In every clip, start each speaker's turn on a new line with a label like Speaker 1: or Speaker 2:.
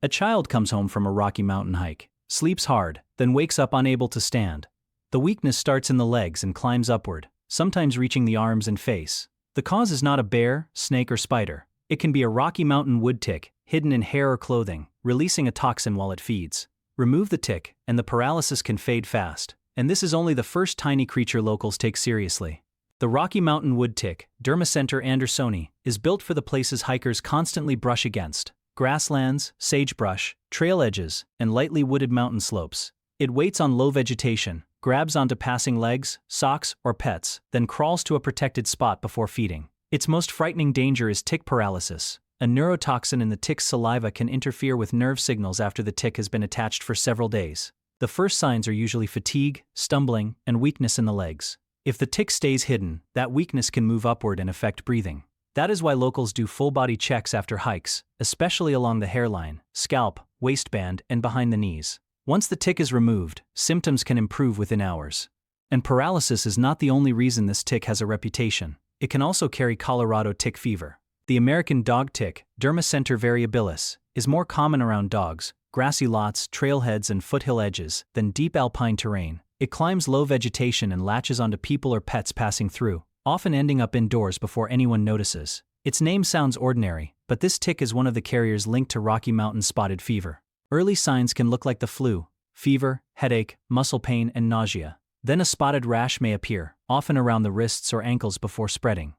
Speaker 1: A child comes home from a Rocky Mountain hike, sleeps hard, then wakes up unable to stand. The weakness starts in the legs and climbs upward, sometimes reaching the arms and face. The cause is not a bear, snake, or spider. It can be a Rocky Mountain wood tick, hidden in hair or clothing, releasing a toxin while it feeds. Remove the tick, and the paralysis can fade fast. And this is only the first tiny creature locals take seriously. The Rocky Mountain wood tick, Dermacentor andersoni, is built for the places hikers constantly brush against: grasslands, sagebrush, trail edges, and lightly wooded mountain slopes. It waits on low vegetation, grabs onto passing legs, socks, or pets, then crawls to a protected spot before feeding. Its most frightening danger is tick paralysis. A neurotoxin in the tick's saliva can interfere with nerve signals after the tick has been attached for several days. The first signs are usually fatigue, stumbling, and weakness in the legs. If the tick stays hidden, that weakness can move upward and affect breathing. That is why locals do full-body checks after hikes, especially along the hairline, scalp, waistband, and behind the knees. Once the tick is removed, symptoms can improve within hours. And paralysis is not the only reason this tick has a reputation. It can also carry Colorado tick fever. The American dog tick, Dermacentor variabilis, is more common around dogs, grassy lots, trailheads, and foothill edges than deep alpine terrain. It climbs low vegetation and latches onto people or pets passing through, often ending up indoors before anyone notices. Its name sounds ordinary, but this tick is one of the carriers linked to Rocky Mountain spotted fever. Early signs can look like the flu: fever, headache, muscle pain, and nausea. Then a spotted rash may appear, often around the wrists or ankles before spreading.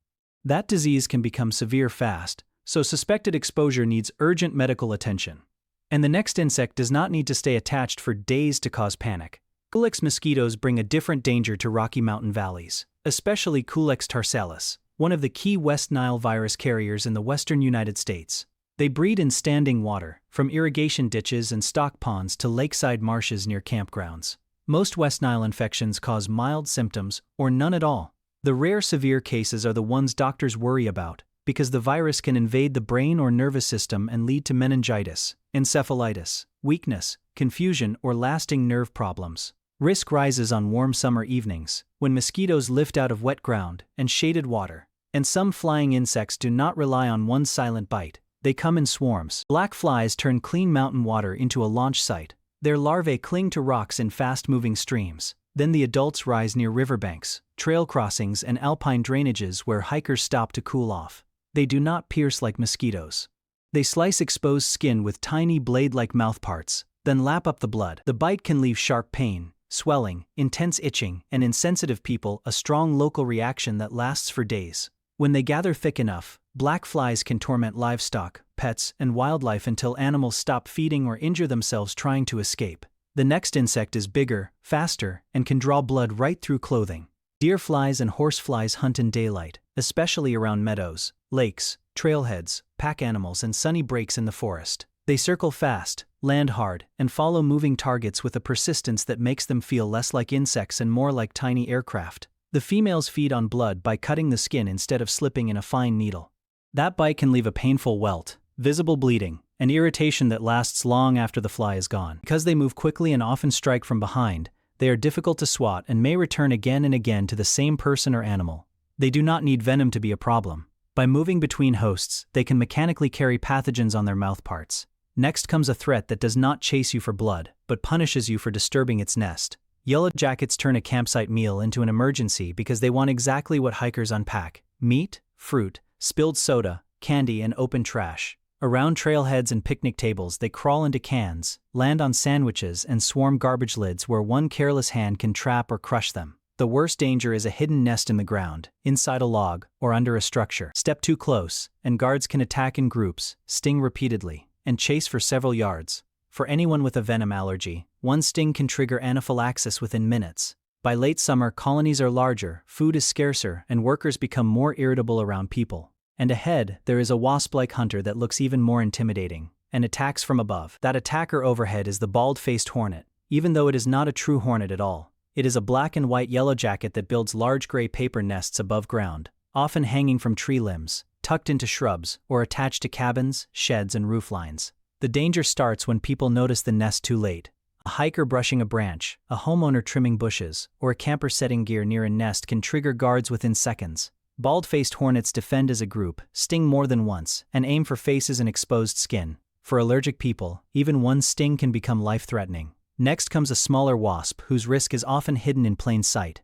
Speaker 1: That disease can become severe fast, so suspected exposure needs urgent medical attention. And the next insect does not need to stay attached for days to cause panic. Culex mosquitoes bring a different danger to Rocky Mountain valleys, especially Culex tarsalis, one of the key West Nile virus carriers in the western United States. They breed in standing water, from irrigation ditches and stock ponds to lakeside marshes near campgrounds. Most West Nile infections cause mild symptoms or none at all. The rare severe cases are the ones doctors worry about, because the virus can invade the brain or nervous system and lead to meningitis, encephalitis, weakness, confusion, or lasting nerve problems. Risk rises on warm summer evenings, when mosquitoes lift out of wet ground and shaded water. And some flying insects do not rely on one silent bite. They come in swarms. Black flies turn clean mountain water into a launch site. Their larvae cling to rocks in fast-moving streams. Then the adults rise near riverbanks, trail crossings, and alpine drainages where hikers stop to cool off. They do not pierce like mosquitoes. They slice exposed skin with tiny blade-like mouthparts, then lap up the blood. The bite can leave sharp pain, swelling, intense itching, and in sensitive people, a strong local reaction that lasts for days. When they gather thick enough, black flies can torment livestock, pets, and wildlife until animals stop feeding or injure themselves trying to escape. The next insect is bigger, faster, and can draw blood right through clothing. Deer flies and horse flies hunt in daylight, especially around meadows, lakes, trailheads, pack animals, and sunny breaks in the forest. They circle fast, land hard, and follow moving targets with a persistence that makes them feel less like insects and more like tiny aircraft. The females feed on blood by cutting the skin instead of slipping in a fine needle. That bite can leave a painful welt, visible bleeding, and irritation that lasts long after the fly is gone. Because they move quickly and often strike from behind, they are difficult to swat and may return again and again to the same person or animal. They do not need venom to be a problem. By moving between hosts, they can mechanically carry pathogens on their mouthparts. Next comes a threat that does not chase you for blood, but punishes you for disturbing its nest. Yellow jackets turn a campsite meal into an emergency because they want exactly what hikers unpack: meat, fruit, spilled soda, candy, and open trash. Around trailheads and picnic tables, they crawl into cans, land on sandwiches, and swarm garbage lids where one careless hand can trap or crush them. The worst danger is a hidden nest in the ground, inside a log, or under a structure. Step too close, and guards can attack in groups, sting repeatedly, and chase for several yards. For anyone with a venom allergy, one sting can trigger anaphylaxis within minutes. By late summer, colonies are larger, food is scarcer, and workers become more irritable around people. And ahead, there is a wasp-like hunter that looks even more intimidating, and attacks from above. That attacker overhead is the bald-faced hornet, even though it is not a true hornet at all. It is a black and white yellowjacket that builds large gray paper nests above ground, often hanging from tree limbs, tucked into shrubs, or attached to cabins, sheds, and rooflines. The danger starts when people notice the nest too late. A hiker brushing a branch, a homeowner trimming bushes, or a camper setting gear near a nest can trigger guards within seconds. Bald-faced hornets defend as a group, sting more than once, and aim for faces and exposed skin. For allergic people, even one sting can become life-threatening. Next comes a smaller wasp whose risk is often hidden in plain sight.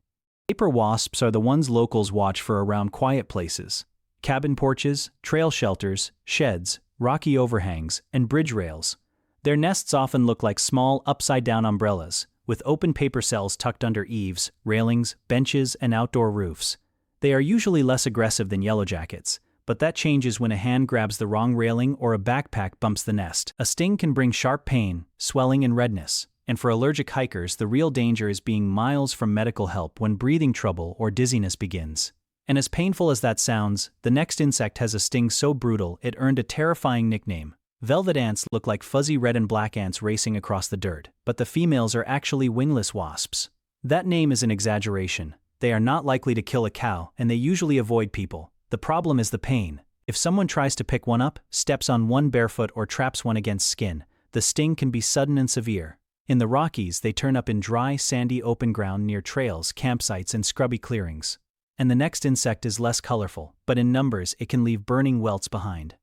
Speaker 1: Paper wasps are the ones locals watch for around quiet places. Cabin porches, trail shelters, sheds, rocky overhangs, and bridge rails. Their nests often look like small, upside-down umbrellas, with open paper cells tucked under eaves, railings, benches, and outdoor roofs. They are usually less aggressive than yellowjackets, but that changes when a hand grabs the wrong railing or a backpack bumps the nest. A sting can bring sharp pain, swelling, and redness, and for allergic hikers, the real danger is being miles from medical help when breathing trouble or dizziness begins. And as painful as that sounds, the next insect has a sting so brutal it earned a terrifying nickname. Velvet ants look like fuzzy red and black ants racing across the dirt, but the females are actually wingless wasps. That name is an exaggeration. They are not likely to kill a cow, and they usually avoid people. The problem is the pain. If someone tries to pick one up, steps on one barefoot, or traps one against skin, the sting can be sudden and severe. In the Rockies, they turn up in dry, sandy open ground near trails, campsites, and scrubby clearings. And the next insect is less colorful, but in numbers it can leave burning welts behind.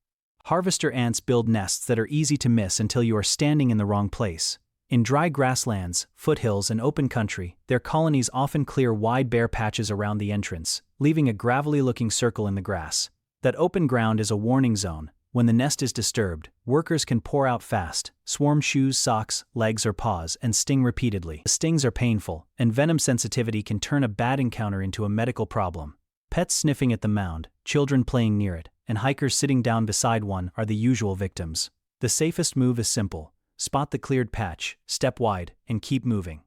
Speaker 1: Harvester ants build nests that are easy to miss until you are standing in the wrong place. In dry grasslands, foothills, and open country, their colonies often clear wide bare patches around the entrance, leaving a gravelly-looking circle in the grass. That open ground is a warning zone. When the nest is disturbed, workers can pour out fast, swarm shoes, socks, legs, or paws, and sting repeatedly. The stings are painful, and venom sensitivity can turn a bad encounter into a medical problem. Pets sniffing at the mound, children playing near it, and hikers sitting down beside one are the usual victims. The safest move is simple. Spot the cleared patch, step wide, and keep moving.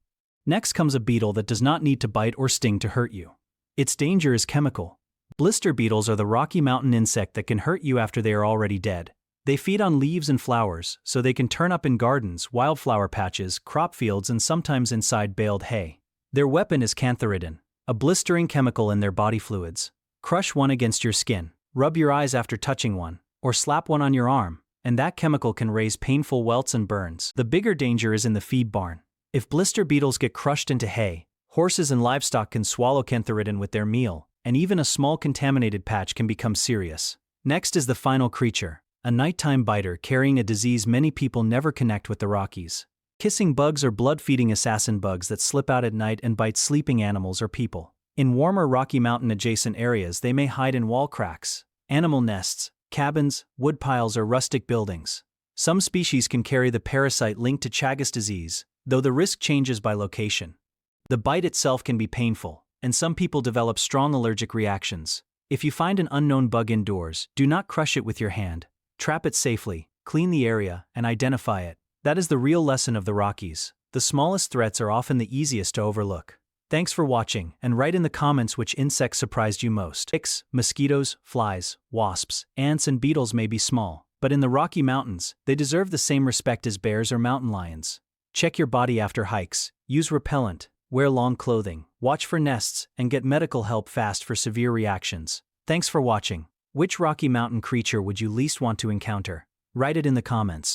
Speaker 1: Next comes a beetle that does not need to bite or sting to hurt you. Its danger is chemical. Blister beetles are the Rocky Mountain insect that can hurt you after they are already dead. They feed on leaves and flowers, so they can turn up in gardens, wildflower patches, crop fields, and sometimes inside baled hay. Their weapon is cantharidin, a blistering chemical in their body fluids. Crush one against your skin, rub your eyes after touching one, or slap one on your arm, and that chemical can raise painful welts and burns. The bigger danger is in the feed barn. If blister beetles get crushed into hay, horses and livestock can swallow cantharidin with their meal, and even a small contaminated patch can become serious. Next is the final creature, a nighttime biter carrying a disease many people never connect with the Rockies. Kissing bugs are blood-feeding assassin bugs that slip out at night and bite sleeping animals or people. In warmer Rocky Mountain-adjacent areas, they may hide in wall cracks, animal nests, cabins, woodpiles, or rustic buildings. Some species can carry the parasite linked to Chagas disease, though the risk changes by location. The bite itself can be painful, and some people develop strong allergic reactions. If you find an unknown bug indoors, do not crush it with your hand. Trap it safely, clean the area, and identify it. That is the real lesson of the Rockies. The smallest threats are often the easiest to overlook. Thanks for watching, and write in the comments which insects surprised you most. Ticks, mosquitoes, flies, wasps, ants, and beetles may be small, but in the Rocky Mountains, they deserve the same respect as bears or mountain lions. Check your body after hikes, use repellent, wear long clothing, watch for nests, and get medical help fast for severe reactions. Thanks for watching. Which Rocky Mountain creature would you least want to encounter? Write it in the comments.